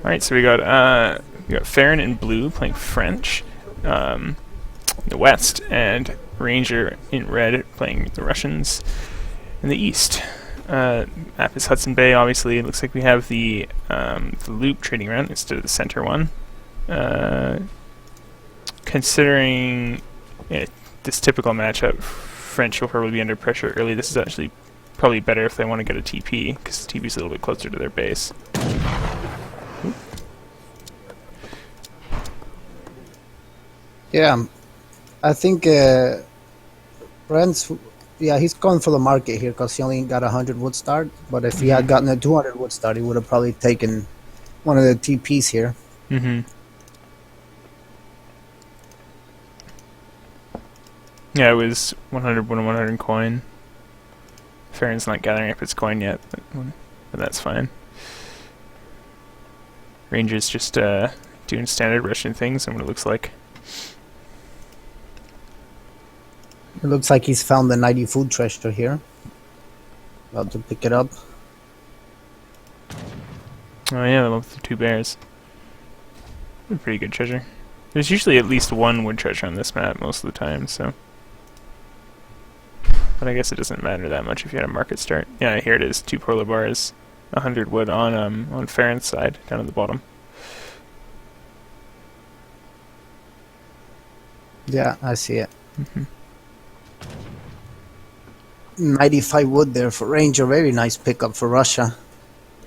Alright, so we got Farran in blue playing French in the west, and Ranger in red playing the Russians in the east. Map is Hudson Bay, obviously. It looks like we have the loop trading around instead of the center one. Considering this typical matchup, French will probably be under pressure early. This is actually probably better if they want to get a TP, because the TP is a little bit closer to their base. Yeah, I think Brent's, yeah, he's going for the market here because he only got 100 wood start. But if he had gotten a 200 wood start, he would have probably taken one of the TPs here. Yeah, it was 100 wood and 100 coin. Farran's not gathering up his coin yet, but that's fine. Ranger's just doing standard Russian things and what it looks like. It looks like he's found the 90 food treasure here. About to pick it up. Oh yeah, the one with the 2 bears. A pretty good treasure. There's usually at least 1 wood treasure on this map most of the time, so. But I guess it doesn't matter that much if you had a market start. Yeah, here it is, 2 polar bars, 100 wood on Farran's side, down at the bottom. Yeah, I see it. 95 wood there for Ranger. Very nice pickup for Russia.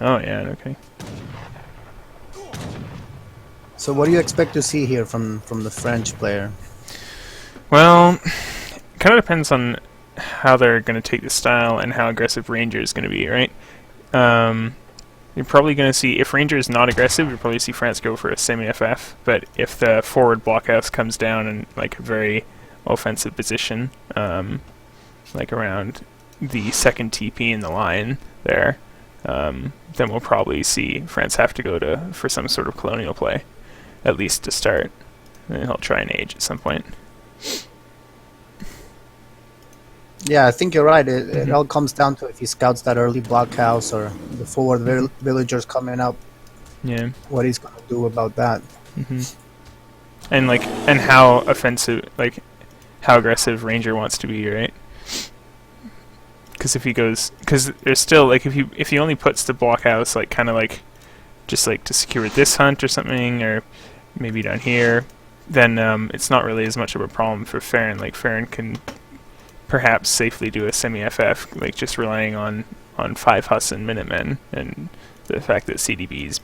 Oh yeah, okay. So what do you expect to see here from the French player? Well, it kind of depends on how they're going to take the style and how aggressive Ranger is going to be, right? You're probably going to see, if Ranger is not aggressive, you'll probably see France go for a semi-FF, but if the forward blockhouse comes down in like a very offensive position, like around the second TP in the line there, then we'll probably see France have to go for some sort of colonial play, at least to start. And he'll try and age at some point. Yeah, I think you're right. It all comes down to if he scouts that early blockhouse or the forward villagers coming up. Yeah. What he's going to do about that. And how offensive, like how aggressive Ranger wants to be, right? Because if he goes, because there's still like if he only puts the blockhouse like kind of like just like to secure this hunt or something, or maybe down here, then it's not really as much of a problem for Farran. Like Farran can perhaps safely do a semi-FF, like just relying on 5 Hudson Minutemen and the fact that CDBs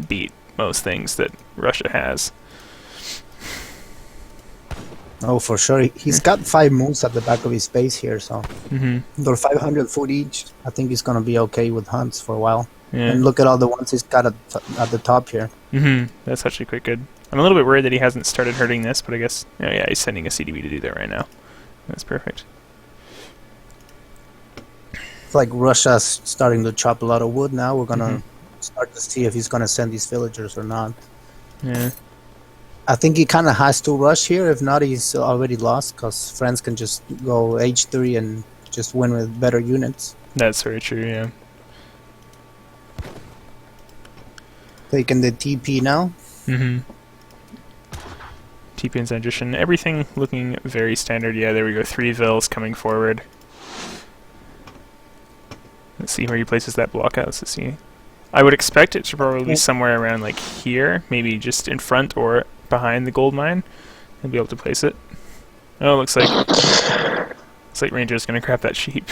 beat most things that Russia has. Oh, for sure. He's got 5 moves at the back of his base here, so they're 500 foot each. I think he's going to be okay with hunts for a while. Yeah. And look at all the ones he's got at the top here. That's actually quite good. I'm a little bit worried that he hasn't started hurting this, but I guess, oh yeah, he's sending a CDB to do that right now. That's perfect. It's like Russia's starting to chop a lot of wood now. We're going to start to see if he's going to send these villagers or not. Yeah. I think he kind of has to rush here. If not, he's already lost because France can just go H3 and just win with better units. That's very true, yeah. Taking the TP now. TP and Transition. Everything looking very standard. Yeah, there we go. 3 vills coming forward. Let's see where he places that blockhouse. Let's see. I would expect it to probably be somewhere around like here, maybe just in front or behind the gold mine. He'll be able to place it. Oh, looks like Ranger's gonna grab that sheep.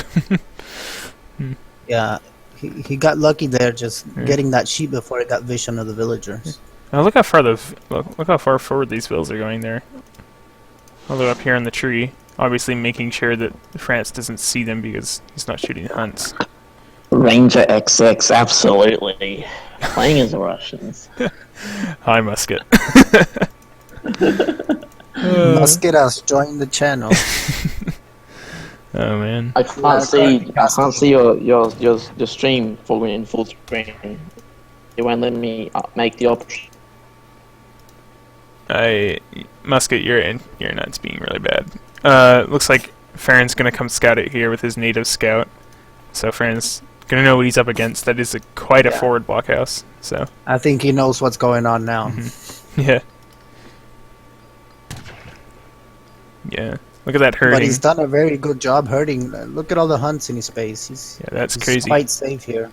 Yeah, he got lucky there, just getting that sheep before it got vision of the villagers. Oh, look how far look how far forward these vills are going there. Oh, they're up here in the tree, obviously making sure that France doesn't see them because he's not shooting hunts. RangerXX, absolutely. Playing as the Russians. Hi, Musket. Musket has joined the channel. Oh man. I can't see your stream for in full screen. It won't let me make the option. Musket, your internet's being really bad. Looks like Farran's gonna come scout it here with his native scout. So Farran's gonna know what he's up against. That is quite a Yeah. forward blockhouse. So I think he knows what's going on now. yeah, yeah. Look at that herding. But he's done a very good job herding. Look at all the hunts in his base. He's That's he's crazy. quite safe here.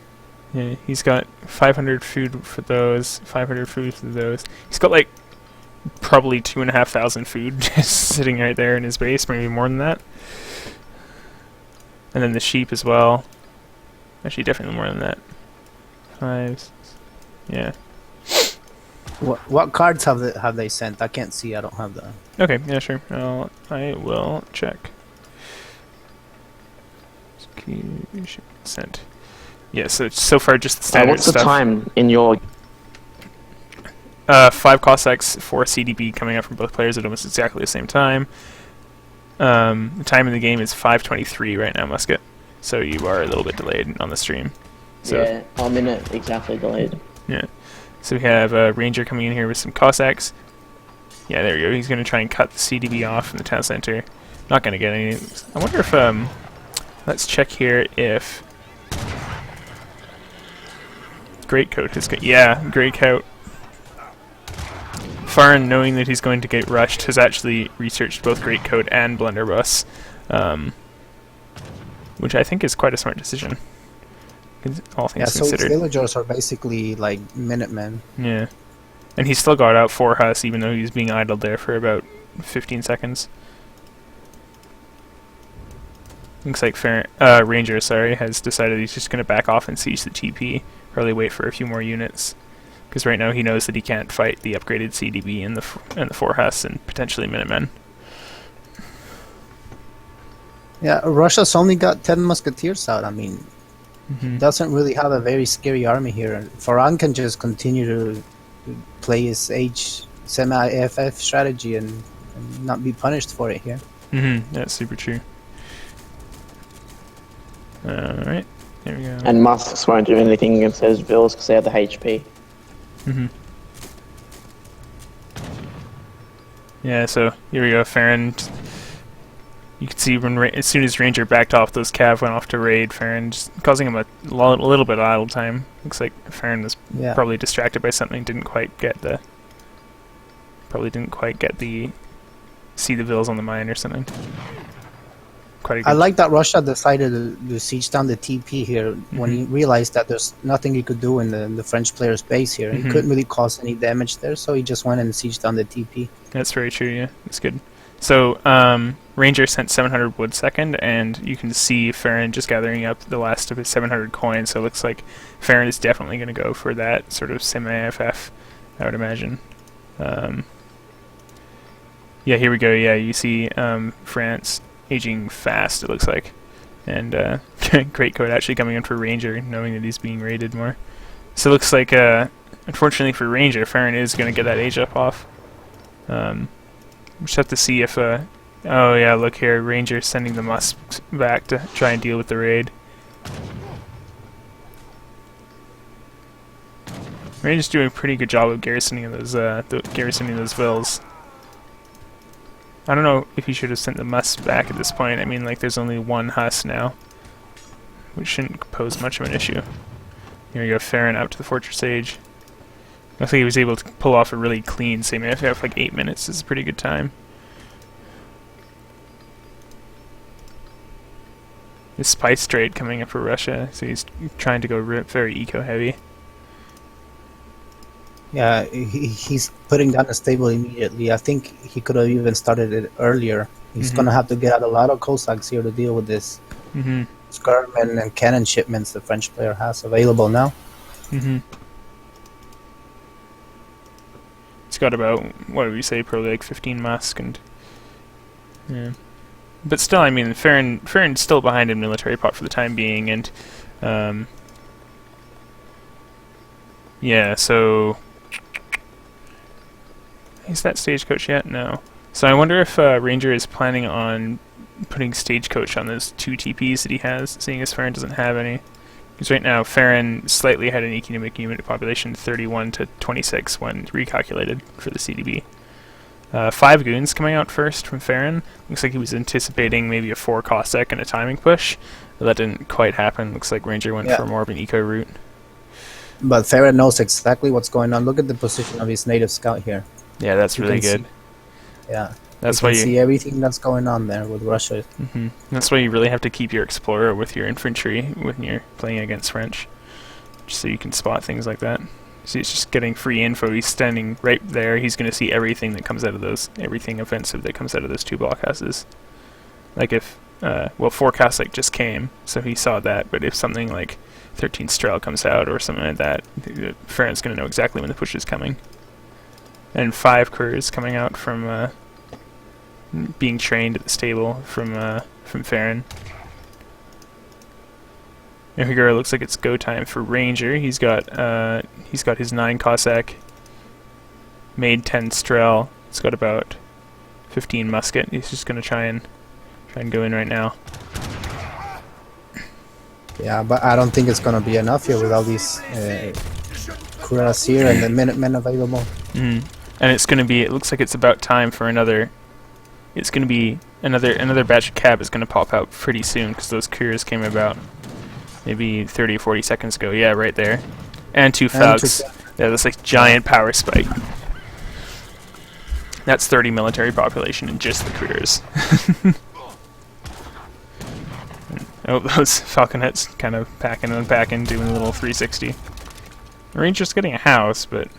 Yeah, he's got 500 food for those, 500 food for those. He's got like probably 2,500 food just sitting right there in his base, maybe more than that. And then the sheep as well. Actually, definitely more than that. 5, 6, yeah. What cards have they sent? I can't see. I don't have the. Okay, yeah, sure. I will check. Execution sent. Yeah, so far just the standard What's the stuff. time in your 5 Cossacks, 4 CDB coming out from both players at almost exactly the same time. The time in the game is 5:23 right now, Musket. So you are a little bit delayed on the stream. So, yeah, a minute exactly delayed. yeah. So we have a Ranger coming in here with some Cossacks. Yeah, there we go. He's going to try and cut the CDB off from the town center. Not going to get any. I wonder if let's check here if Greatcoat has got. Yeah, Greatcoat. Farran, knowing that he's going to get rushed, has actually researched both Greatcoat and Blunderbuss, which I think is quite a smart decision. All things So his considered. villagers are basically like Minutemen. Yeah. And he's still got out 4 Huss, even though he's being idled there for about 15 seconds. Looks like Ranger, has decided he's just going to back off and siege the TP. Probably wait for a few more units. Because right now he knows that he can't fight the upgraded CDB and the 4 Huss and potentially Minutemen. Yeah, Russia's only got 10 musketeers out. I mean, doesn't really have a very scary army here. Farran can just continue to play his semi-AFF strategy and not be punished for it here. That's super true. Alright, there we go. And Musks won't do anything against those vills because they have the HP. Yeah, so here we go, Farran. You can see when as soon as Ranger backed off, those cav went off to raid Farran, just causing him a little bit of idle time. Looks like Farran was probably distracted by something, didn't quite get the see the vills on the mine or something. Quite a good I like that Russia decided to siege down the TP here when he realized that there's nothing he could do in the French player's base here. He couldn't really cause any damage there, so he just went and sieged down the TP. That's very true, yeah. That's good. So, Ranger sent 700 wood second, and you can see Farran just gathering up the last of his 700 coins, so it looks like Farran is definitely going to go for that sort of semi-FF, I would imagine. Yeah, here we go, yeah, you see France aging fast, it looks like. And Greatcoat actually coming in for Ranger, knowing that he's being raided more. So it looks like, unfortunately for Ranger, Farran is going to get that age up off. We just have to see if, oh yeah, look here, Ranger sending the Musks back to try and deal with the raid. Ranger's doing a pretty good job of garrisoning those vills. I don't know if he should have sent the Musks back at this point. I mean, like, there's only 1 Huss now, which shouldn't pose much of an issue. Here we go, Farran out to the Fortress Age. Looks like he was able to pull off a really clean semi-FF, like 8 minutes is a pretty good time. The spice trade coming up for Russia, so he's trying to go very eco-heavy. Yeah, he's putting down a stable immediately. I think he could have even started it earlier. He's going to have to get out a lot of Cossacks here to deal with this skirmen and cannon shipments the French player has available now. It's got about, what do we say, probably like 15 Musk and... Yeah. But still, I mean, Farran's still behind in military pot for the time being, and... yeah, so... Is that Stagecoach yet? No. So I wonder if Ranger is planning on putting Stagecoach on those 2 TPs that he has, seeing as Farran doesn't have any. Because right now, Farran slightly had an economic unit population 31 to 26 when recalculated for the CDB. 5 goons coming out first from Farran. Looks like he was anticipating maybe a 4 Cossack and a timing push. But that didn't quite happen. Looks like Ranger went for more of an eco route. But Farran knows exactly what's going on. Look at the position of his native scout here. Yeah, that's really good. Yeah. That's you why can you see everything that's going on there with Russia. That's why you really have to keep your explorer with your infantry when you're playing against French, just so you can spot things like that. So he's just getting free info. He's standing right there. He's going to see everything that comes out of everything offensive that comes out of those two blockhouses. Like if, well, 4 Cossack just came, so he saw that. But if something like 13 Strel comes out or something like that, Farran's going to know exactly when the push is coming. And 5 Kurs coming out from being trained at the stable from Farran. And here it looks like it's go time for Ranger. He's got his 9 Cossack, made 10 Strel. He's got about 15 musket. He's just gonna try and go in right now. Yeah, but I don't think it's gonna be enough here with all these Kuras here and the Minutemen available. And it's gonna be. It looks like it's about time for another. It's gonna be another batch of cab is gonna pop out pretty soon because those Kurs came about maybe 30 or 40 seconds ago. Yeah, right there. And 2 Falcons. Yeah, that's like giant power spike. That's 30 military population in just the Kurs. Oh, those Falconets kind of packing and unpacking, doing a little 360. The Ranger's getting a house, but...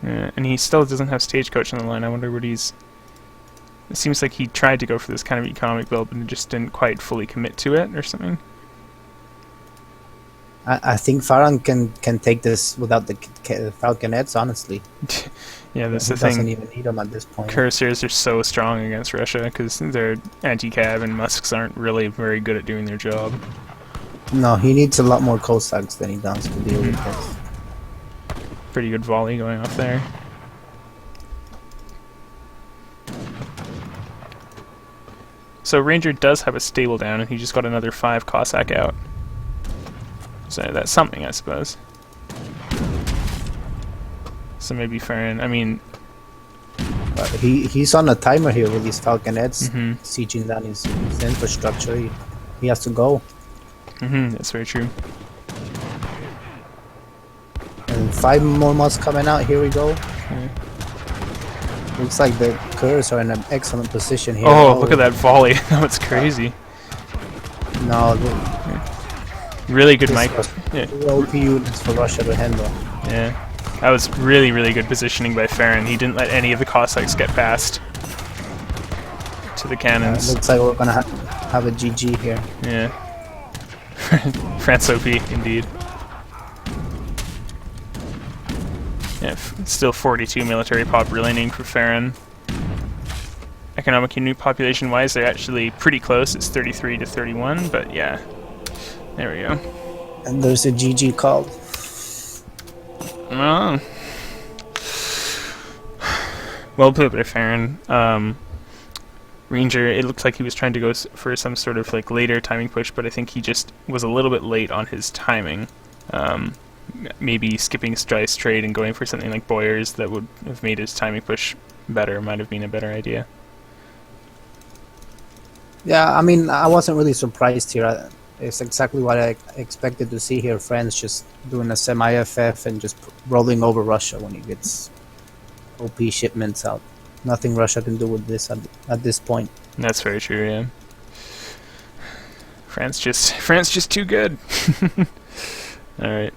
and he still doesn't have Stagecoach on the line. I wonder what he's... It seems like he tried to go for this kind of economic build, but just didn't quite fully commit to it, or something. I think Farran can take this without the Falconets, honestly. Yeah, that's he the thing. Doesn't even need them at this point. Cuirassiers are so strong against Russia because their anti-cav and musks aren't really very good at doing their job. No, he needs a lot more Cossacks than he does to deal with this. Pretty good volley going off there. So Ranger does have a stable down, and he just got another 5 Cossack out. So that's something, I suppose. So maybe Farran, I mean... he's on a timer here with these Falconets, sieging down his infrastructure. He has to go. That's very true. And 5 more mods coming out, here we go. Looks like the Kurs are in an excellent position here. Oh, look at that volley. That was crazy. No, really good mic. Yeah. OP units for Russia to handle. Yeah. That was really, really good positioning by Farran. He didn't let any of the Cossacks get past to the cannons. Looks like we're gonna have a GG here. Yeah. France OP, indeed. Yeah, still 42 military pop remaining for Farran. Economic unit population-wise, they're actually pretty close. It's 33 to 31, but yeah. There we go. And there's a GG called. Oh. Well put by Farran. Ranger, it looks like he was trying to go for some sort of like later timing push, but I think he just was a little bit late on his timing. Maybe skipping Strice trade and going for something like Boyers that would have made his timing push better might have been a better idea. Yeah, I mean, I wasn't really surprised here. It's exactly what I expected to see here. France just doing a semi-FF and just rolling over Russia when he gets OP shipments out. Nothing Russia can do with this at this point. That's very true, yeah. France just too good. Alright.